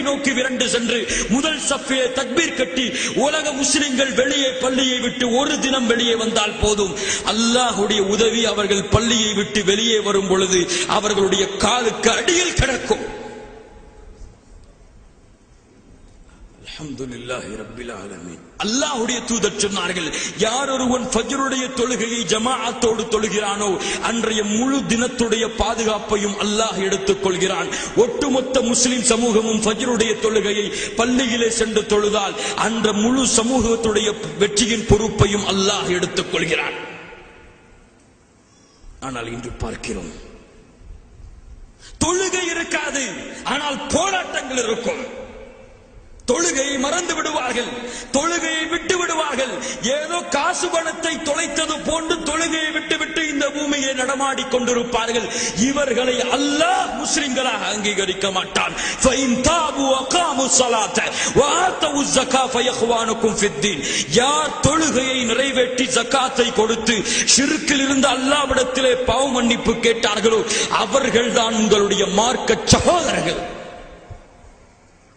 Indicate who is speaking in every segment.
Speaker 1: நோக்கி விரண்டு சென்று முதல் சஃபிலே தக்பீர் கட்டி உலக முஸ்லிம்கள் வெளியே பள்ளியை விட்டு ஒரு தினம் வெளியே வந்தால் போதும், அல்லாஹ்வுடைய உதவி அவர்கள் பள்ளியை விட்டு வெளியே வரும் பொழுது அவர்களுடைய காலுக்கு அடியில் கிடக்கும். அல்ஹம்துலில்லாஹி ரப்பில் ஆலமீன். அல்லாஹ்வுடைய தூதர் சொன்னார்கள், யார் ஒருவன் ஃபஜ்ருடைய தொழுகையை ஜமாஅத்தோடு தொழுகிறானோ அன்றைய முழு தினத்துடைய பாதுகாப்பையும் அல்லாஹ் எடுத்துக் கொள்கிறான். ஒட்டுமொத்த முஸ்லிம் சமூகமும் ஃபஜ்ருடைய தொழுகையை பள்ளியிலே சென்று தொழுதால் அந்த முழு சமூகத்துடைய வெற்றியின் பொறுப்பையும் அல்லாஹ் எடுத்துக் கொள்கிறான். ஆனால் இன்று பார்க்கிறோம், தொழுகை இருக்காது, ஆனால் போராட்டங்கள் இருக்கும். தொழுகையை மறந்து விடுவார்கள், தொழுகையை விட்டு விடுவார்கள். ஏதோ காசு பணத்தை தொலைத்தது போன்று தொழுகையை விட்டுவிட்டு இந்த பூமியை நடமாடி கொண்டிருப்பார்கள். இவர்களை அல்லாஹ் முஸ்லிம்களாக அங்கீகரிக்க மாட்டான். யார் தொழுகையை நிறைவேற்றி ஜகாத்தை கொடுத்து ஷிர்கில் இருந்து அல்லாஹ்விடத்திலே பாவ மன்னிப்பு கேட்டார்களோ அவர்கள் தான் உங்களுடைய மார்க்க சகோதரர்கள்.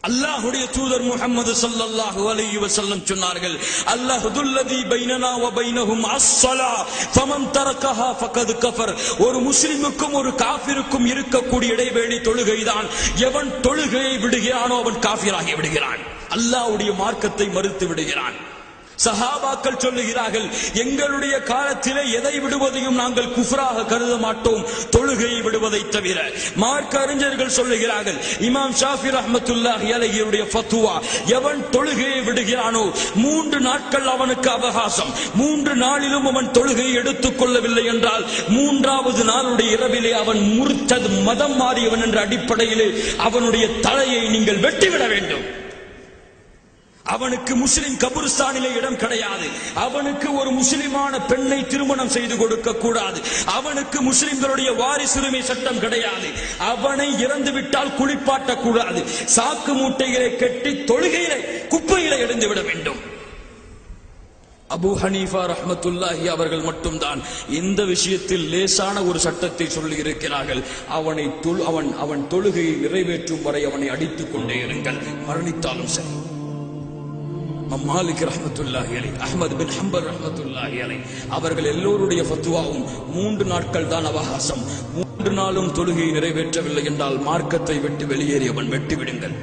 Speaker 1: அல்லாஹ்வுடைய தூதர் முஹம்மது ஸல்லல்லாஹு அலைஹி வஸல்லம் சொன்னார்கள், அல்லாஹுல்லதி பைனனா வ பைனஹும் அஸ்ஸலா ஃபமன் தரக்கஹா ஃபகத் கஃபர். ஒரு முஸ்லிமுக்கும் ஒரு காஃபிருக்கும் இருக்கக்கூடிய இடைவெளி தொழுகைதான். எவன் தொழுகையை விடுகிறானோ அவன் காஃபிராகி விடுகிறான், அல்லாஹ்வுடைய மார்க்கத்தை மறுத்து விடுகிறான். சஹாபாக்கள் சொல்லுகிறார்கள், எங்களுடைய காலத்திலே எதை விடுவதையும் நாங்கள் குஃப்ராக கருத மாட்டோம், தொழுகையை விடுவதை தவிர. மார்க்க அறிஞர்கள் சொல்லுகிறார்கள், இமாம் ஷாஃபி ரஹ்மத்துல்லாஹி அலைஹியுடைய ஃபத்வா, எவன் தொழுகையை விடுகிறானோ 3 நாட்கள் அவனுக்கு அவகாசம். 3 நாளிலும் அவன் தொழுகையை எடுத்துக் கொள்ளவில்லை என்றால் 3வது நாளுடைய இரவிலே அவன் முர்த்தத், மதம் மாறியவன் என்ற அடிப்படையிலே அவனுடைய தலையை நீங்கள் வெட்டிவிட வேண்டும். அவனுக்கு முஸ்லிம் கபுர்ஸ்தானிலே இடம் கிடையாது. அவனுக்கு ஒரு முஸ்லிமான பெண்ணை திருமணம் செய்து கொடுக்க கூடாது. அவனுக்கு முஸ்லிம்களுடைய வாரிசுரிமை சட்டம் கிடையாது. அவனை இறந்து விட்டால் குளிப்பாட்ட கூடாது. சாக்கு மூட்டைகளை கட்டி தொழுகையிலே குப்பையிலே எறிந்து விட வேண்டும். அபூ ஹனீஃபா ரஹ்மத்துல்லாஹி அவர்கள் மட்டும்தான் இந்த விஷயத்தில் லேசான ஒரு சட்டத்தை சொல்லி இருக்கிறார்கள். அவன் தொழுகையை நிறைவேற்றும் வரை அவனை அடித்துக் கொண்டே இருங்கள், மரணித்தாலும் சரி. மாலிக் ரஹ்மத்துல்லாஹி அலைஹி, அஹ்மத் பின் ஹம்பல் ரஹ்மத்துல்லாஹி அலைஹி அவர்கள் எல்லோருடைய ஃபத்வாவும் 3 நாட்கள் தான் அவகாசம். 3 நாளும் தொழுகையை நிறைவேற்றவில்லை என்றால் மார்க்கத்தை விட்டு வெளியேறியவன் வெட்டி விடுங்கள்.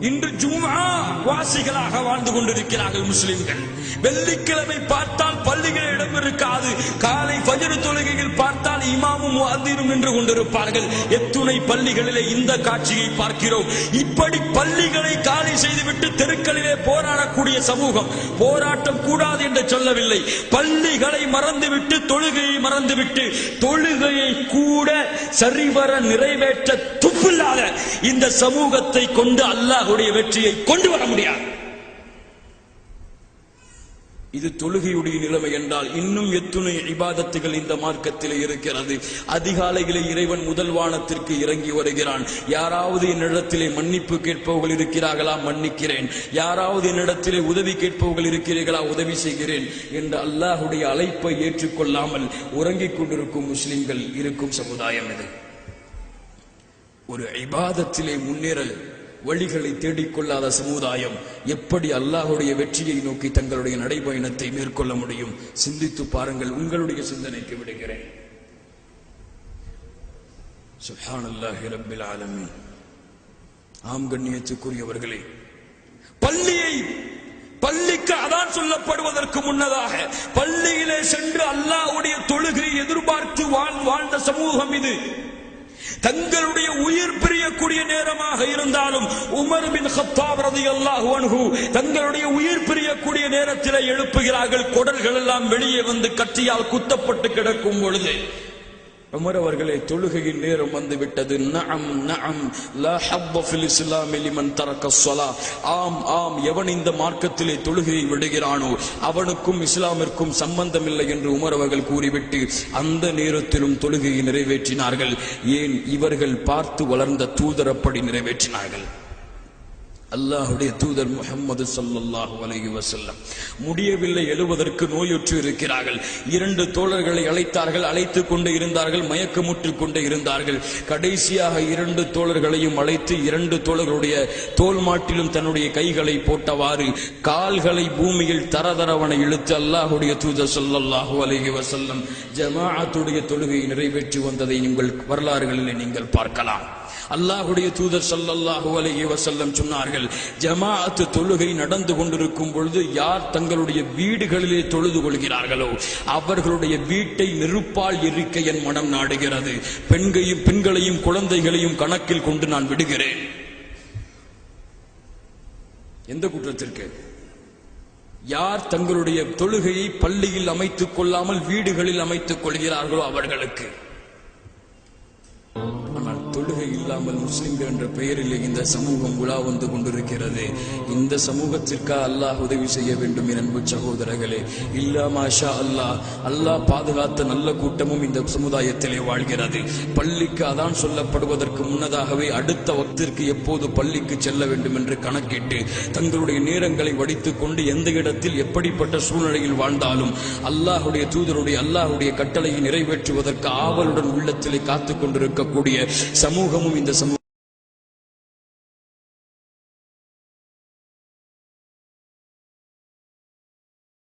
Speaker 1: இன்று ஜும்ஆ வாசிகளாக வாழ்ந்து கொண்டிருக்கிறார்கள் முஸ்லிம்கள். வெள்ளிக்கிழமை பார்த்தால் பள்ளிகளில் இடம் இருக்காது. காலை ஃபஜ்ர் தொழுகையில் பார்த்தால் இமாமும் முஅத்தினும் நின்று கொண்டிருப்பார்கள். எத்துணை பள்ளிகளிலே இந்த காட்சியை பார்க்கிறோம். இப்படி பள்ளிகளை காலி செய்துவிட்டு தெருக்களிலே போராடக்கூடிய சமூகம். போராட்டம் கூடாது என்று சொல்லவில்லை, பள்ளிகளை மறந்துவிட்டு தொழுகையை மறந்துவிட்டு தொழுகையை கூட சரிவர நிறைவேற்ற துப்பில்லாத இந்த சமூகத்தை கொண்டு அல்லாஹ் வெற்றியை கொண்டு வர முடியாது. இது தொழுகையுடைய நிலைமை என்றால் இன்னும் எத்துணை இபாதத்துகள் இந்த மார்க்கத்திலே இருக்கிறது. அதிகாலையிலே இறைவன் முதல் வானத்திற்கு இறங்கி வருகிறான். யாராவது என்னிடத்திலே மன்னிப்பு கேட்பவர்கள் இருக்கிறார்களா, மன்னிக்கிறேன். யாராவது என்னிடத்திலே உதவி கேட்பவர்கள் இருக்கிறீர்களா, உதவி செய்கிறேன் என்ற அல்லாஹ்வுடைய அழைப்பை ஏற்றுக்கொள்ளாமல் உறங்கிக் கொண்டிருக்கும் முஸ்லிம்கள் இருக்கும் சமுதாயம் இது. ஒரு இபாதத்திலே முன்னேற வழிகளை தேடிக்கொள்ளாத சமுதாயம் எப்படி அல்லாஹ்வுடைய வெற்றியை நோக்கி தங்களுடைய நடைபயணத்தை மேற்கொள்ள முடியும்? சிந்தித்து பாருங்கள். உங்களுடைய சிந்தனைக்கு விடுகிறேன். சுப்ஹானல்லாஹி ரப்பில் ஆலமீன். ஆம் கண்ணியத்துக்குரியவர்களே, பள்ளிக்கு அதான் சொல்லப்படுவதற்கு முன்னதாக பள்ளியிலே சென்று அல்லாஹ்வுடைய தொழுகையை எதிர்பார்த்து வாழ்ந்த சமூகம் இது. தங்களுடைய உயிர் பிரியக்கூடிய நேரமாக இருந்தாலும் உமர் பின் கத்தாப் ரலியல்லாஹு அன்ஹு தங்களுடைய உயிர் பிரியக்கூடிய நேரத்தில் எழுப்புகிறார்கள். குடல்கள் எல்லாம் வெளியே வந்து கத்தியால் குத்தப்பட்டு கிடக்கும் பொழுது உமர் அவர்களே, தொழுகையின் நேரம் வந்து விட்டது. நஅம் நஅம் லா ஹப்ப ஃபில் இஸ்லாம் லிமன் தரக்க ஸலா. ஆம் ஆம், எவன் இந்த மார்க்கத்திலே தொழுகையை விடுகிறானோ அவனுக்கும் இஸ்லாமிற்கும் சம்பந்தம் இல்லை என்று உமர் அவர்கள் கூறிவிட்டு அந்த நேரத்திலும் தொழுகையை நிறைவேற்றினார்கள். ஏன்? இவர்கள் பார்த்து வளர்ந்த தூதர் அப்படி நிறைவேற்றினார்கள். அல்லாஹ்வுடைய தூதர் முஹம்மது ஸல்லல்லாஹு அலைஹி வஸல்லம் முடியவில்லை, எழுவதற்கு நோயுற்று இருக்கிறார்கள். 2 தோழர்களை அழைத்தார்கள், அழைத்துக் கொண்டு இருந்தார்கள், மயக்கமுற்று கொண்டு இருந்தார்கள். கடைசியாக 2 தோழர்களையும் அழைத்து 2 தோழர்களுடைய தோல் மாட்டிலும் தன்னுடைய கைகளை போட்டவாறு கால்களை பூமியில் தரதரவன இழுத்து அல்லாஹ்வுடைய தூதர் ஸல்லல்லாஹு அலைஹி வஸல்லம் ஜமாஅத்துடைய தொழுகையை நிறைவேற்றி வந்ததை உங்கள் வரலாறுகளிலே நீங்கள் பார்க்கலாம். அல்லாஹ்வுடைய தூதர் ஸல்லல்லாஹு அலைஹி வஸல்லம் சொன்னார்கள், ஜமாஅத் தொழுகை நடந்து கொண்டிருக்கும் பொழுது யார் தங்களுடைய வீடுகளிலே தொழுது கொள்கிறார்களோ அவர்களுடைய வீட்டை நெருப்பால் எரிக்க என் மனம் நாடுகிறது. பெண்களையும் குழந்தைகளையும் கணக்கில் கொண்டு நான் விடுகிறேன். எந்த குற்றத்திற்கு? யார் தங்களுடைய தொழுகையை பள்ளியில் அமைத்துக் கொள்ளாமல் வீடுகளில் அமைத்துக் கொள்கிறார்களோ அவர்களுக்கு. ஆனால் தொழுகை இல்லாமல் முஸ்லிம்கள் என்ற பெயரிலே இந்த சமூகம் உலா வந்து கொண்டிருக்கிறது. இந்த சமூகத்திற்கு அல்லாஹ் உதவி செய்ய வேண்டும் என் அன்பு சகோதரர்களே. இல்லா மாஷா அல்லாஹ், அல்லாஹ் பாதுகாத்த நல்ல கூட்டமும் இந்த சமுதாயத்திலே வாழ்கிறது. பள்ளிக்கு அதான் சொல்லப்படுவதற்கு முன்னதாகவே அடுத்த வக்திற்கு எப்போது பள்ளிக்கு செல்ல வேண்டும் என்று கணக்கிட்டு தங்களுடைய நேரங்களை வடித்துக் கொண்டு எந்த இடத்தில் எப்படிப்பட்ட சூழ்நிலையில் வாழ்ந்தாலும் அல்லாஹ்வுடைய கட்டளையை நிறைவேற்றுவதற்கு ஆவலுடன் உள்ளத்திலே காத்துக் கொண்டிருக்கக்கூடிய சமூகமும் இந்த சமூகம்